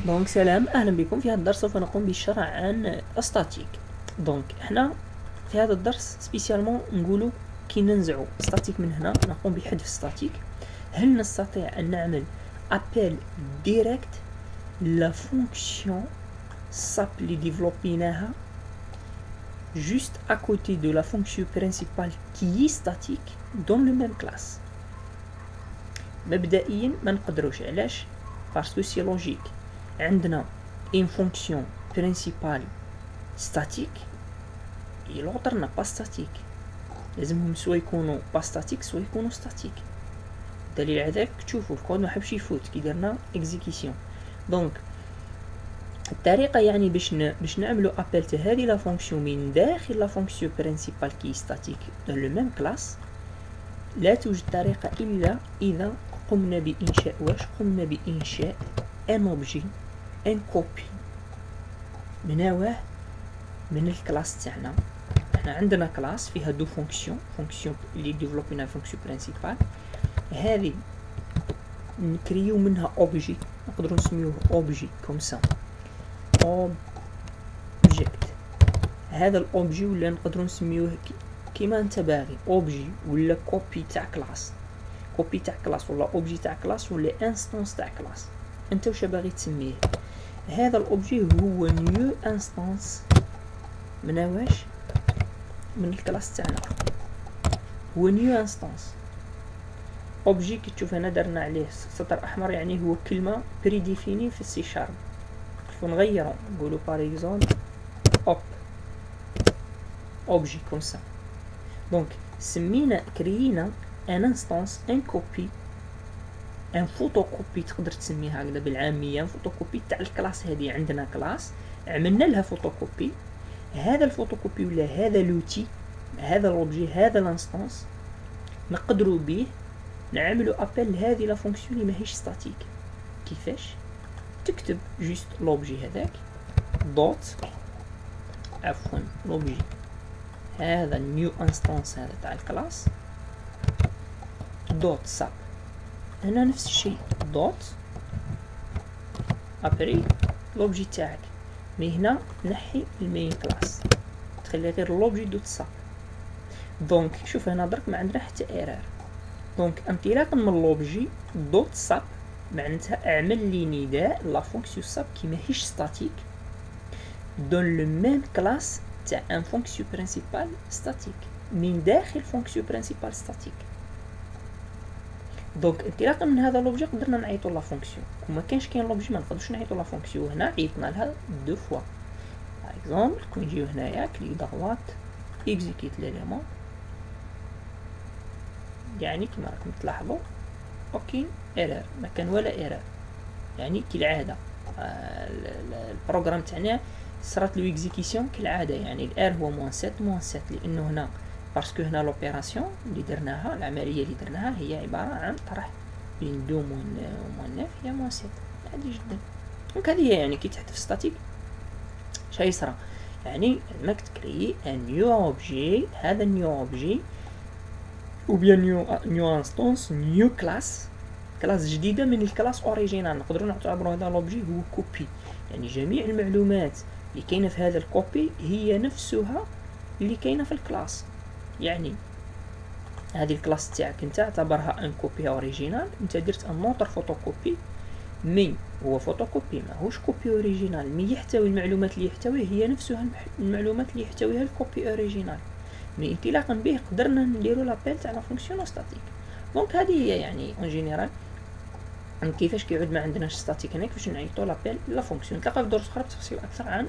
دونك سلام، اهلا بكم. في هذا الدرس سوف نقوم بالشرح عن ستاتيك. دونك احنا في هذا الدرس سبيسيالمون نقولوا كي ننزعوا ستاتيك من هنا نقوم بحذف ستاتيك. هل نستطيع ان نعمل ابل ديريكت لا فونكسيون ساب اللي ديفلوبيناها juste à côté de la fonction principale qui est statique dans le même classe؟ مبدئيا ما نقدروش. علاش؟ باسكو سي لوجيك. عندنا une fonction principale statique et l'autre n'a pas statique. لازمهم سوا يكونوا pas statique سوا يكونوا statique. دليل على ذلك تشوفوا الكود ما حبش يفوت كي درنا execution. دونك الطريقه يعني باش نعملوا ابل هذه لا فونكسيون من داخل لا فونكسيون برينسيبال كي ستاتيك dans le même classe. لا توجد طريقه الا اذا قمنا بانشاء قمنا بانشاء ان اوبجي ان كوبي منواه من الكلاس تاعنا. احنا عندنا كلاس فيها دو فونكسيون اللي ديفلوبينا فونكسيون برينسيبال. هذه نكريو منها اوبجي نقدروا نسميوه اوبجي كوم سا اوبجيكت. هذا الاوبجي ولا نقدروا نسميوه كيما انت باغي، اوبجي ولا كوبي تاع كلاس، كوبي تاع كلاس ولا اوبجي تاع كلاس ولا انستانس تاع كلاس، انت واش باغي تسميه. هذا الاوبجي هو نيو انستانس من واش؟ من الكلاس تاعنا، هو نيو انستانس. اوبجي كي تشوف هنا درنا عليه سطر احمر يعني هو كلمه بري ديفيني في السي شارب. نغيروا نقولوا بار اكزومبل اوبجي كوم سا. دونك سمينا كريينا ان انستانس ان كوبي ان فوتوكوبي تقدر تسميها هكذا بالعاميه، فوتوكوبي تاع الكلاس. هذه عندنا كلاس عملنا لها فوتوكوبي. هذا الفوتوكوبي ولا هذا لوتي هذا الاوبجي هذا الانستانس نقدروا به نعملوا ابل هذه لا فونكسيون اللي ماهيش ستاتيك. كيفاش؟ تكتب جوست لوبجي هذاك دوت عفوا لوبجي هذا نيو انستانس هذا تاع الكلاس دوت ساب. هنا نفس الشيء دوت ابري لوبجي تاعك. مي هنا نحي المين كلاس تخلي غير لوبجي دوت ساب. دونك شوف هنا درك ما عندنا حتى ايرور. دونك انطلاقا من لوبجي دوت ساب معناتها اعمل لي نداء لا فونكسيون ساب كي ماهيش ستاتيك دون لو ميم كلاس تاع ان فونكسيون برينسيبال ستاتيك من داخل فونكسيون برينسيبال ستاتيك. دونك انطلاقا من هذا لوبجي قدرنا نعيطوا لا فونكسيون. وما كانش كاين لوبجي ما نقدروش نعيطوا لا فونكسيون. هنا عيطنا لها دو فوا. باغ اكزومبل كون نجيو هنايا كليك دغوات اكزيكيت ليليمون يعني كما راكم تلاحظوا اوكي ايرور ما كان ولا ايرور. يعني كالعاده البروغرام تاعنا صارت له اكزيكيسيون كالعاده. يعني الار هو -7 لانه هنا باسكو هنا لوبيراسيون اللي درناها العمليه اللي درناها هي عباره عن طرح بين 2 و 9 هي -7 عادي جدا. دونك هذه يعني كي تحت في ستاتيك شي يصرى يعني انك تكري ان نيو اوبجي. هذا نيو اوبجي ou bien نيو انستانس نيو كلاس جديده من الكلاس اوريجينال. نقدروا نعتبروا هذا لوبجي هو كوبي يعني جميع المعلومات اللي كاينه في هذا الكوبي هي نفسها اللي كاينه في الكلاس. يعني هذه الكلاس تاعك انت اعتبرها ان كوبي اوريجينال، انت درت ان نوتر فوتوكوبي مي هو فوتوكوبي ماهوش كوبي اوريجينال مي يحتوي المعلومات اللي يحتويه هي نفسها المعلومات اللي يحتويها الكوبي اوريجينال. مي انطلاقا به قدرنا نديرو لابيل تاع لا فونكسيون ستاتيك. دونك هذه هي يعني اون جينيرال كيفاش كيعود ما عندناش ستاتيك هنا كيفاش نعيطوا لابيل لا فونكسيون. نتلاقاو في دروس اخرى بتفاصيل اكثر عن